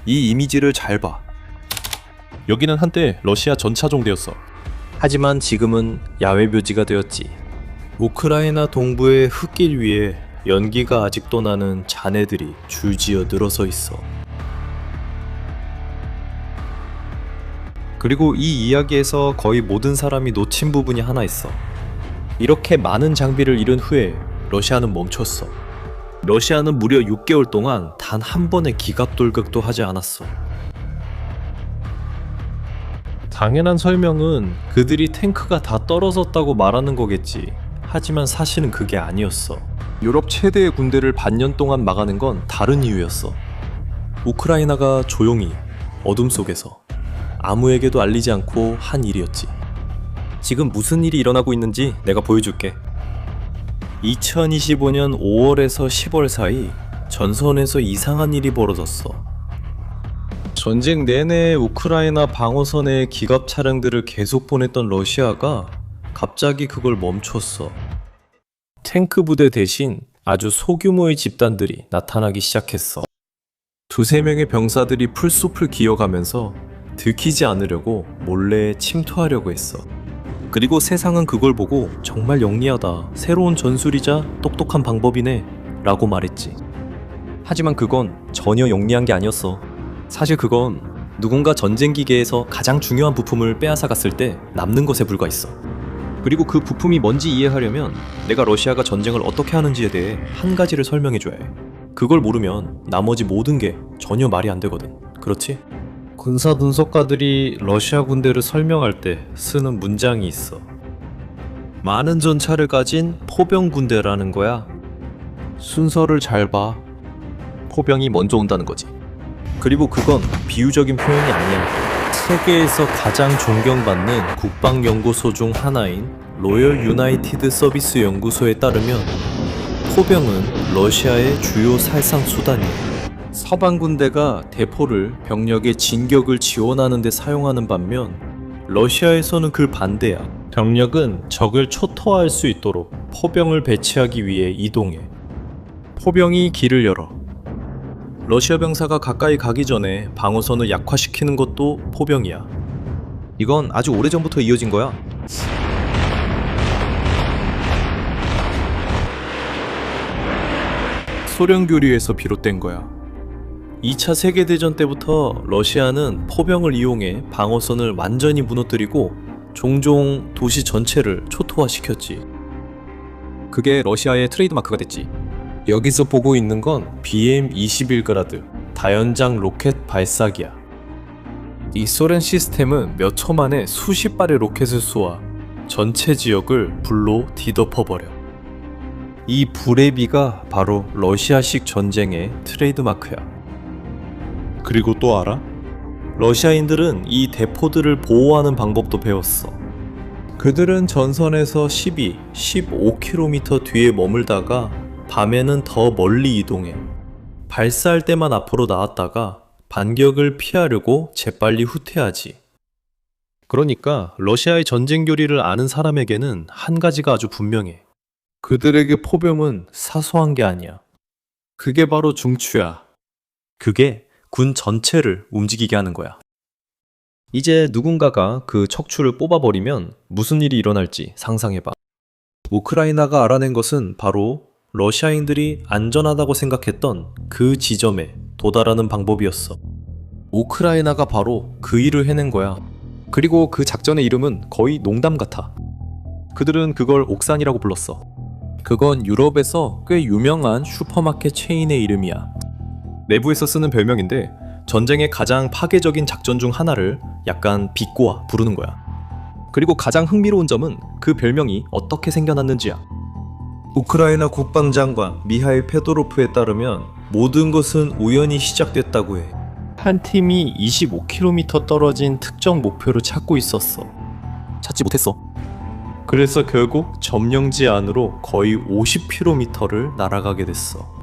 이 이미지를 잘 봐. 여기는 한때 러시아 전차종대였어. 하지만 지금은 야외 묘지가 되었지. 우크라이나 동부의 흙길 위에 연기가 아직도 나는 잔해들이 줄지어 늘어서 있어. 그리고 이 이야기에서 거의 모든 사람이 놓친 부분이 하나 있어. 이렇게 많은 장비를 잃은 후에 러시아는 멈췄어. 러시아는 무려 6개월 동안 단 한 번의 기갑 돌격도 하지 않았어. 당연한 설명은 그들이 탱크가 다 떨어졌다고 말하는 거겠지. 하지만 사실은 그게 아니었어. 유럽 최대의 군대를 반년 동안 막아낸 건 다른 이유였어. 우크라이나가 조용히 어둠 속에서 아무에게도 알리지 않고 한 일이었지. 지금 무슨 일이 일어나고 있는지 내가 보여줄게. 2025년 5월에서 10월 사이 전선에서 이상한 일이 벌어졌어. 전쟁 내내 우크라이나 방어선에 기갑 차량들을 계속 보냈던 러시아가 갑자기 그걸 멈췄어. 탱크 부대 대신 아주 소규모의 집단들이 나타나기 시작했어. 두세 명의 병사들이 풀숲을 기어가면서 들키지 않으려고 몰래 침투하려고 했어. 그리고 세상은 그걸 보고 정말 영리하다, 새로운 전술이자 똑똑한 방법이네 라고 말했지. 하지만 그건 전혀 영리한 게 아니었어. 사실 그건 누군가 전쟁 기계에서 가장 중요한 부품을 빼앗아 갔을 때 남는 것에 불과했어. 그리고 그 부품이 뭔지 이해하려면 내가 러시아가 전쟁을 어떻게 하는지에 대해 한 가지를 설명해줘야 해. 그걸 모르면 나머지 모든 게 전혀 말이 안 되거든. 그렇지? 군사 분석가들이 러시아 군대를 설명할 때 쓰는 문장이 있어. 많은 전차를 가진 포병 군대라는 거야. 순서를 잘 봐. 포병이 먼저 온다는 거지. 그리고 그건 비유적인 표현이 아니야. 세계에서 가장 존경받는 국방연구소 중 하나인 로열 유나이티드 서비스 연구소에 따르면 포병은 러시아의 주요 살상 수단이야. 서방 군대가 대포를 병력의 진격을 지원하는 데 사용하는 반면 러시아에서는 그 반대야. 병력은 적을 초토화할 수 있도록 포병을 배치하기 위해 이동해. 포병이 길을 열어. 러시아 병사가 가까이 가기 전에 방어선을 약화시키는 것도 포병이야. 이건 아주 오래전부터 이어진 거야. 소련 교류에서 비롯된 거야. 2차 세계대전 때부터 러시아는 포병을 이용해 방어선을 완전히 무너뜨리고 종종 도시 전체를 초토화시켰지. 그게 러시아의 트레이드마크가 됐지. 여기서 보고 있는 건 BM-21그라드 다연장 로켓 발사기야. 이 소련 시스템은 몇 초 만에 수십 발의 로켓을 쏘아 전체 지역을 불로 뒤덮어버려. 이 불의 비가 바로 러시아식 전쟁의 트레이드마크야. 그리고 또 알아? 러시아인들은 이 대포들을 보호하는 방법도 배웠어. 그들은 전선에서 12, 15km 뒤에 머물다가 밤에는 더 멀리 이동해. 발사할 때만 앞으로 나왔다가 반격을 피하려고 재빨리 후퇴하지. 그러니까 러시아의 전쟁 교리를 아는 사람에게는 한 가지가 아주 분명해. 그들에게 포병은 사소한 게 아니야. 그게 바로 중추야. 그게 군 전체를 움직이게 하는 거야. 이제 누군가가 그 척추를 뽑아버리면 무슨 일이 일어날지 상상해봐. 우크라이나가 알아낸 것은 바로 러시아인들이 안전하다고 생각했던 그 지점에 도달하는 방법이었어. 우크라이나가 바로 그 일을 해낸 거야. 그리고 그 작전의 이름은 거의 농담 같아. 그들은 그걸 옥산이라고 불렀어. 그건 유럽에서 꽤 유명한 슈퍼마켓 체인의 이름이야. 내부에서 쓰는 별명인데 전쟁의 가장 파괴적인 작전 중 하나를 약간 비꼬아 부르는 거야. 그리고 가장 흥미로운 점은 그 별명이 어떻게 생겨났는지야. 우크라이나 국방장관 미하일 페도로프에 따르면 모든 것은 우연히 시작됐다고 해. 한 팀이 25km 떨어진 특정 목표를 찾고 있었어. 찾지 못했어. 그래서 결국 점령지 안으로 거의 50km를 날아가게 됐어.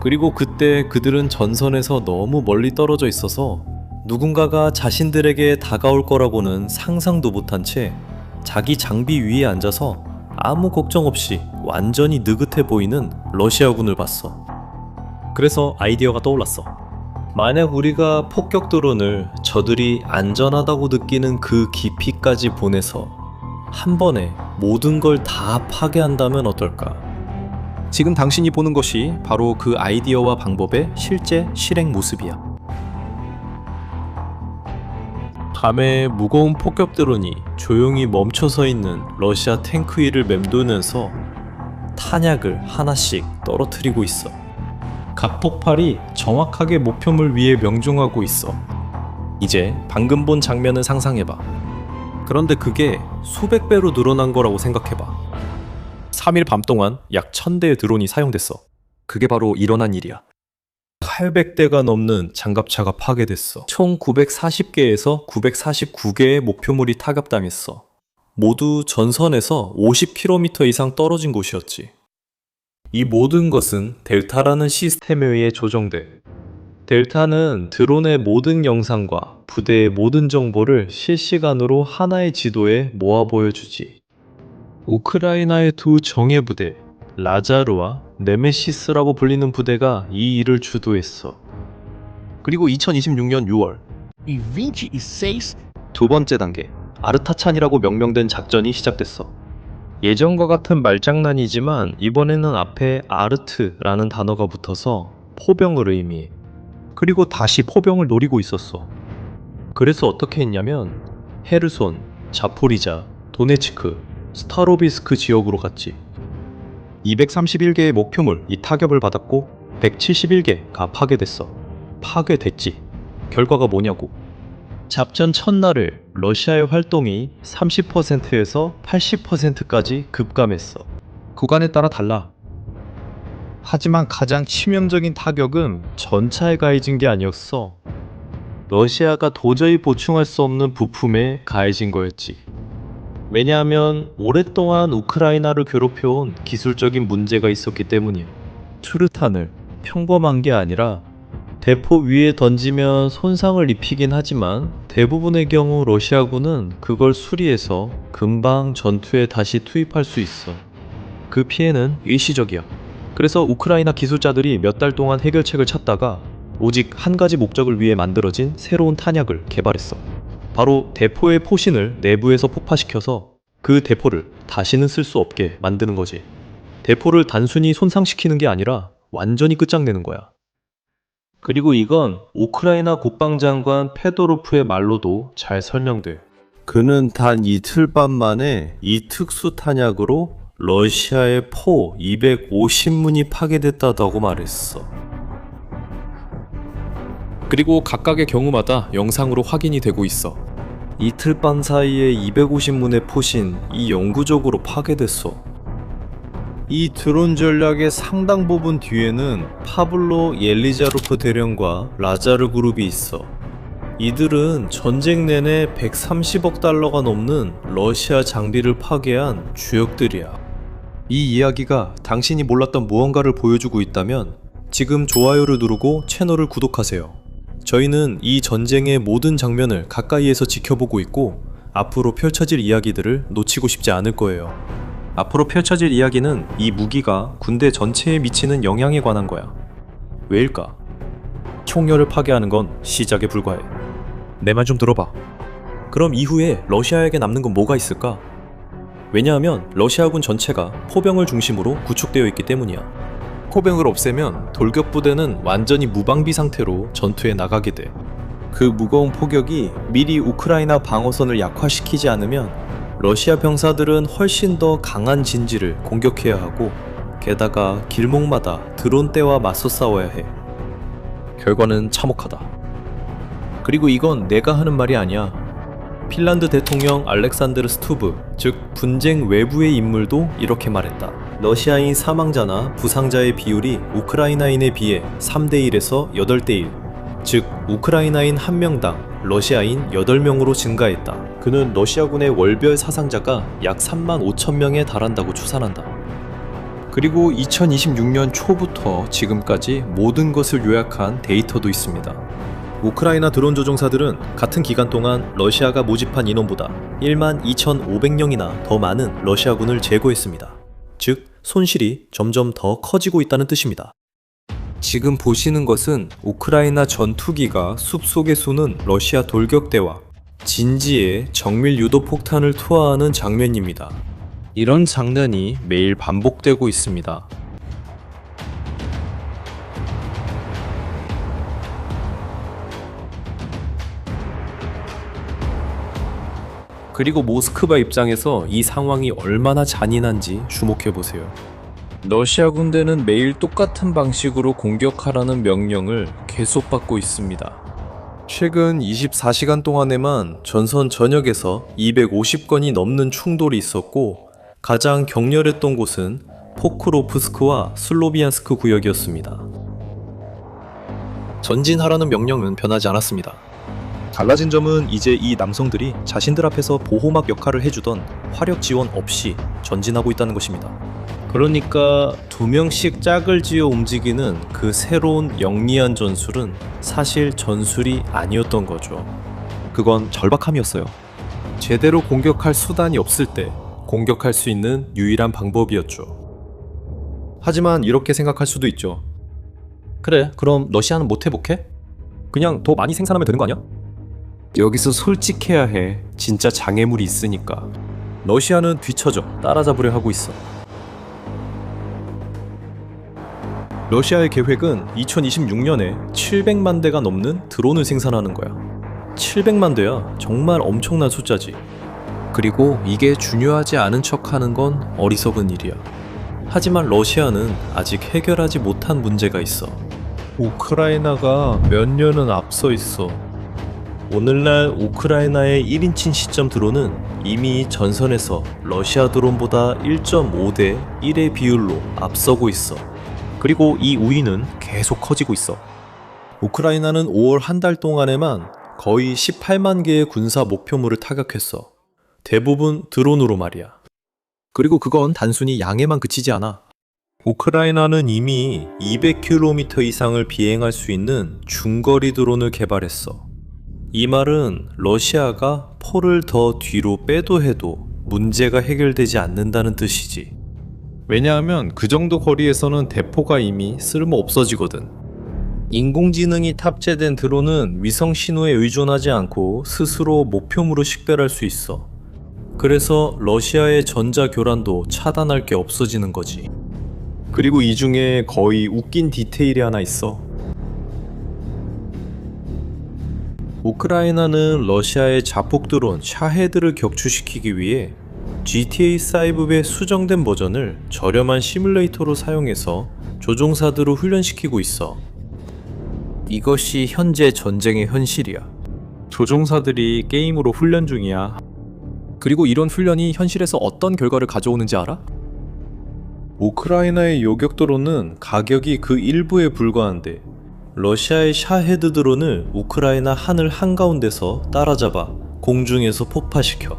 그리고 그때 그들은 전선에서 너무 멀리 떨어져 있어서 누군가가 자신들에게 다가올 거라고는 상상도 못한 채 자기 장비 위에 앉아서 아무 걱정 없이 완전히 느긋해 보이는 러시아군을 봤어. 그래서 아이디어가 떠올랐어. 만약 우리가 폭격 드론을 저들이 안전하다고 느끼는 그 깊이까지 보내서 한 번에 모든 걸 다 파괴한다면 어떨까? 지금 당신이 보는 것이 바로 그 아이디어와 방법의 실제 실행 모습이야. 밤에 무거운 폭격 드론이 조용히 멈춰서 있는 러시아 탱크 위를 맴돌면서 탄약을 하나씩 떨어뜨리고 있어. 각폭발이 정확하게 목표물 위에 명중하고 있어. 이제 방금 본 장면을 상상해봐. 그런데 그게 수백 배로 늘어난 거라고 생각해봐. 3일 밤 동안 약 1000대의 드론이 사용됐어. 그게 바로 일어난 일이야. 800대가 넘는 장갑차가 파괴됐어. 총 940개에서 949개의 목표물이 타격당했어. 모두 전선에서 50km 이상 떨어진 곳이었지. 이 모든 것은 델타라는 시스템에 의해 조정돼. 델타는 드론의 모든 영상과 부대의 모든 정보를 실시간으로 하나의 지도에 모아 보여주지. 우크라이나의 두 정예 부대, 라자르와 네메시스라고 불리는 부대가 이 일을 주도했어. 그리고 2026년 6월, 두 번째 단계, 아르타찬이라고 명명된 작전이 시작됐어. 예전과 같은 말장난이지만 이번에는 앞에 아르트라는 단어가 붙어서 포병을 의미해. 그리고 다시 포병을 노리고 있었어. 그래서 어떻게 했냐면 헤르손, 자포리자, 도네츠크, 스타로비스크 지역으로 갔지. 231개의 목표물 이 타격을 받았고 171개가 파괴됐어. 파괴됐지. 결과가 뭐냐고. 작전 첫날을 러시아의 활동이 30%에서 80%까지 급감했어. 구간에 따라 달라. 하지만 가장 치명적인 타격은 전차에 가해진 게 아니었어. 러시아가 도저히 보충할 수 없는 부품에 가해진 거였지. 왜냐하면 오랫동안 우크라이나를 괴롭혀온 기술적인 문제가 있었기 때문이야. 투르탄을 평범한 게 아니라 대포 위에 던지면 손상을 입히긴 하지만 대부분의 경우 러시아군은 그걸 수리해서 금방 전투에 다시 투입할 수 있어. 그 피해는 일시적이야. 그래서 우크라이나 기술자들이 몇 달 동안 해결책을 찾다가 오직 한 가지 목적을 위해 만들어진 새로운 탄약을 개발했어. 바로 대포의 포신을 내부에서 폭파시켜서 그 대포를 다시는 쓸 수 없게 만드는 거지. 대포를 단순히 손상시키는 게 아니라 완전히 끝장내는 거야. 그리고 이건 우크라이나 국방장관 페도로프의 말로도 잘 설명돼. 그는 단 이틀 밤 만에 이 특수 탄약으로 러시아의 포 250문이 파괴됐다고 말했어. 그리고 각각의 경우마다 영상으로 확인이 되고 있어. 이틀 밤 사이에 250문의 포신이 영구적으로 파괴됐어. 이 드론 전략의 상당 부분 뒤에는 파블로 옐리자로프 대령과 라자르 그룹이 있어. 이들은 전쟁 내내 130억 달러가 넘는 러시아 장비를 파괴한 주역들이야. 이 이야기가 당신이 몰랐던 무언가를 보여주고 있다면 지금 좋아요를 누르고 채널을 구독하세요. 저희는 이 전쟁의 모든 장면을 가까이에서 지켜보고 있고 앞으로 펼쳐질 이야기들을 놓치고 싶지 않을 거예요. 앞으로 펼쳐질 이야기는 이 무기가 군대 전체에 미치는 영향에 관한 거야. 왜일까? 총열을 파괴하는 건 시작에 불과해. 내 말 좀 들어봐. 그럼 이후에 러시아에게 남는 건 뭐가 있을까? 왜냐하면 러시아군 전체가 포병을 중심으로 구축되어 있기 때문이야. 포병을 없애면 돌격부대는 완전히 무방비 상태로 전투에 나가게 돼. 그 무거운 포격이 미리 우크라이나 방어선을 약화시키지 않으면 러시아 병사들은 훨씬 더 강한 진지를 공격해야 하고 게다가 길목마다 드론대와 맞서 싸워야 해. 결과는 참혹하다. 그리고 이건 내가 하는 말이 아니야. 핀란드 대통령 알렉산드르 스투브, 즉 분쟁 외부의 인물도 이렇게 말했다. 러시아인 사망자나 부상자의 비율이 우크라이나인에 비해 3대1에서 8대1, 즉 우크라이나인 1명당 러시아인 8명으로 증가했다. 그는 러시아군의 월별 사상자가 약 3만 5천 명에 달한다고 추산한다. 그리고 2026년 초부터 지금까지 모든 것을 요약한 데이터도 있습니다. 우크라이나 드론 조종사들은 같은 기간 동안 러시아가 모집한 인원보다 1만 2,500명이나 더 많은 러시아군을 제거했습니다. 즉, 손실이 점점 더 커지고 있다는 뜻입니다. 지금 보시는 것은 우크라이나 전투기가 숲속에 쏘는 러시아 돌격대와 진지에 정밀 유도 폭탄을 투하하는 장면입니다. 이런 장면이 매일 반복되고 있습니다. 그리고 모스크바 입장에서 이 상황이 얼마나 잔인한지 주목해보세요. 러시아 군대는 매일 똑같은 방식으로 공격하라는 명령을 계속 받고 있습니다. 최근 24시간 동안에만 전선 전역에서 250건이 넘는 충돌이 있었고 가장 격렬했던 곳은 포크로프스크와 슬로비안스크 구역이었습니다. 전진하라는 명령은 변하지 않았습니다. 달라진 점은 이제 이 남성들이 자신들 앞에서 보호막 역할을 해주던 화력 지원 없이 전진하고 있다는 것입니다. 그러니까 2명씩 짝을 지어 움직이는 그 새로운 영리한 전술은 사실 전술이 아니었던 거죠. 그건 절박함이었어요. 제대로 공격할 수단이 없을 때 공격할 수 있는 유일한 방법이었죠. 하지만 이렇게 생각할 수도 있죠. 그래, 그럼 러시아는 못 회복해? 그냥 더 많이 생산하면 되는 거 아니야? 여기서 솔직해야 해. 진짜 장애물이 있으니까. 러시아는 뒤처져 따라잡으려 하고 있어. 러시아의 계획은 2026년에 700만 대가 넘는 드론을 생산하는 거야. 700만 대야 정말 엄청난 숫자지. 그리고 이게 중요하지 않은 척하는 건 어리석은 일이야. 하지만 러시아는 아직 해결하지 못한 문제가 있어. 우크라이나가 몇 년은 앞서 있어. 오늘날 우크라이나의 1인칭 시점 드론은 이미 전선에서 러시아 드론보다 1.5대 1의 비율로 앞서고 있어. 그리고 이 우위는 계속 커지고 있어. 우크라이나는 5월 한 달 동안에만 거의 18만 개의 군사 목표물을 타격했어. 대부분 드론으로 말이야. 그리고 그건 단순히 양에만 그치지 않아. 우크라이나는 이미 200km 이상을 비행할 수 있는 중거리 드론을 개발했어. 이 말은 러시아가 포를 더 뒤로 빼도 해도 문제가 해결되지 않는다는 뜻이지. 왜냐하면 그 정도 거리에서는 대포가 이미 쓸모 없어지거든. 인공지능이 탑재된 드론은 위성 신호에 의존하지 않고 스스로 목표물을 식별할 수 있어. 그래서 러시아의 전자 교란도 차단할 게 없어지는 거지. 그리고 이 중에 거의 웃긴 디테일이 하나 있어. 우크라이나는 러시아의 자폭 드론 샤헤드를 격추시키기 위해 GTA5의 수정된 버전을 저렴한 시뮬레이터로 사용해서 조종사들을 훈련시키고 있어. 이것이 현재 전쟁의 현실이야. 조종사들이 게임으로 훈련 중이야. 그리고 이런 훈련이 현실에서 어떤 결과를 가져오는지 알아? 우크라이나의 요격 드론은 가격이 그 일부에 불과한데 러시아의 샤헤드 드론을 우크라이나 하늘 한가운데서 따라잡아 공중에서 폭파시켜.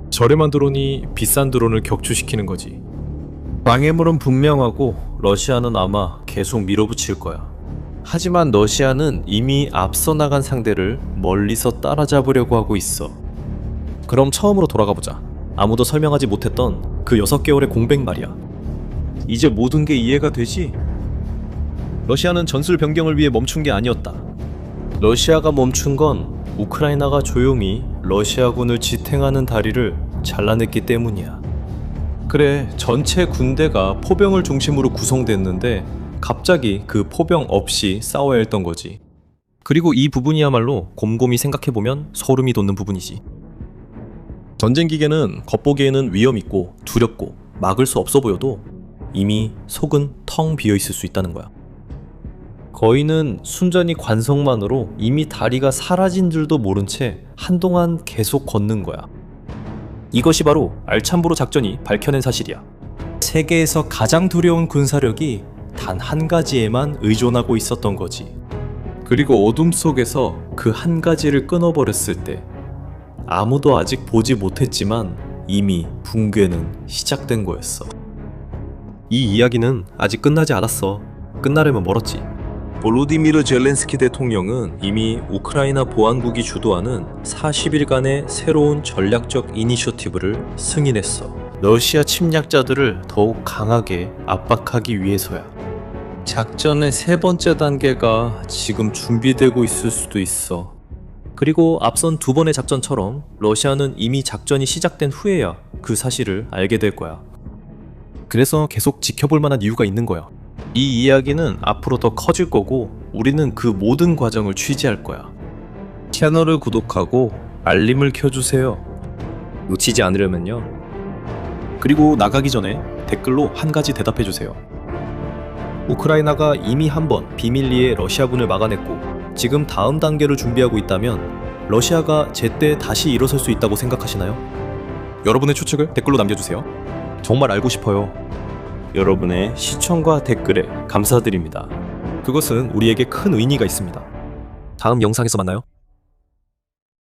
저렴한 드론이 비싼 드론을 격추시키는 거지. 방해물은 분명하고 러시아는 아마 계속 밀어붙일 거야. 하지만 러시아는 이미 앞서 나간 상대를 멀리서 따라잡으려고 하고 있어. 그럼 처음으로 돌아가 보자. 아무도 설명하지 못했던 그 6개월의 공백 말이야. 이제 모든 게 이해가 되지? 러시아는 전술 변경을 위해 멈춘 게 아니었다. 러시아가 멈춘 건 우크라이나가 조용히 러시아군을 지탱하는 다리를 잘라냈기 때문이야. 그래, 전체 군대가 포병을 중심으로 구성됐는데 갑자기 그 포병 없이 싸워야 했던 거지. 그리고 이 부분이야말로 곰곰이 생각해보면 소름이 돋는 부분이지. 전쟁 기계는 겉보기에는 위험있고 두렵고 막을 수 없어 보여도 이미 속은 텅 비어있을 수 있다는 거야. 거인은 순전히 관성만으로 이미 다리가 사라진 줄도 모른 채 한동안 계속 걷는 거야. 이것이 바로 알참보로 작전이 밝혀낸 사실이야. 세계에서 가장 두려운 군사력이 단 한 가지에만 의존하고 있었던 거지. 그리고 어둠 속에서 그 한 가지를 끊어버렸을 때 아무도 아직 보지 못했지만 이미 붕괴는 시작된 거였어. 이 이야기는 아직 끝나지 않았어. 끝나려면 멀었지. 볼로디미르 젤렌스키 대통령은 이미 우크라이나 보안국이 주도하는 40일간의 새로운 전략적 이니셔티브를 승인했어. 러시아 침략자들을 더욱 강하게 압박하기 위해서야. 작전의 세 번째 단계가 지금 준비되고 있을 수도 있어. 그리고 앞선 두 번의 작전처럼 러시아는 이미 작전이 시작된 후에야 그 사실을 알게 될 거야. 그래서 계속 지켜볼 만한 이유가 있는 거야. 이 이야기는 앞으로 더 커질 거고 우리는 그 모든 과정을 취재할 거야. 채널을 구독하고 알림을 켜주세요. 놓치지 않으려면요. 그리고 나가기 전에 댓글로 한 가지 대답해주세요. 우크라이나가 이미 한 번 비밀리에 러시아군을 막아냈고 지금 다음 단계를 준비하고 있다면 러시아가 제때 다시 일어설 수 있다고 생각하시나요? 여러분의 추측을 댓글로 남겨주세요. 정말 알고 싶어요. 여러분의 시청과 댓글에 감사드립니다. 그것은 우리에게 큰 의미가 있습니다. 다음 영상에서 만나요.